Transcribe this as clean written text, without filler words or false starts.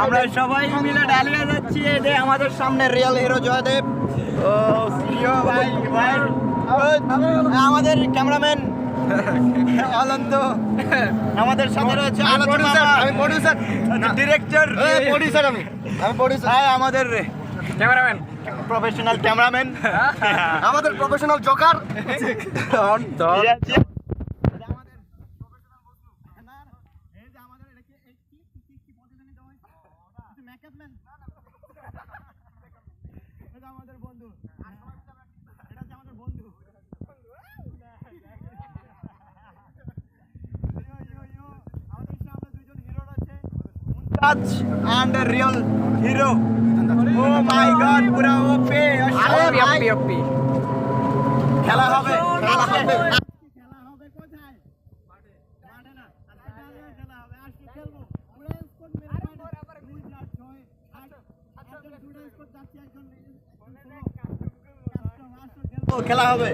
আমরা সবাই মিলে ডালিয়া যাচ্ছি। এটা আমাদের সামনে রিয়েল হিরো জয়দেব, ভাই ভাই আমাদের ক্যামেরাম্যান অনন্ত, আমাদের সাথে রয়েছে ডিরেক্টর, আমাদের ক্যামেরাম্যান, প্রফেশনাল ক্যামেরাম্যান, আমাদের প্রফেশনাল জোকার। আমাদের বন্ধু, এটা হচ্ছে আমাদের বন্ধু। আমাদের সামনে দুজন হিরো রয়েছে, Mumtaz and real hero. Oh my god, পুরো ওপে ওপি খেলা হবে, খেলা হবে। কোথায়? মাঠে না, আজকে ডালিয়া খেলা হবে। আজকে খেলবো আমরা স্কোর মেরে পারে 2 4 6 8 একজন দুটো স্কোর যাচ্ছে, একজন খেলা হবে।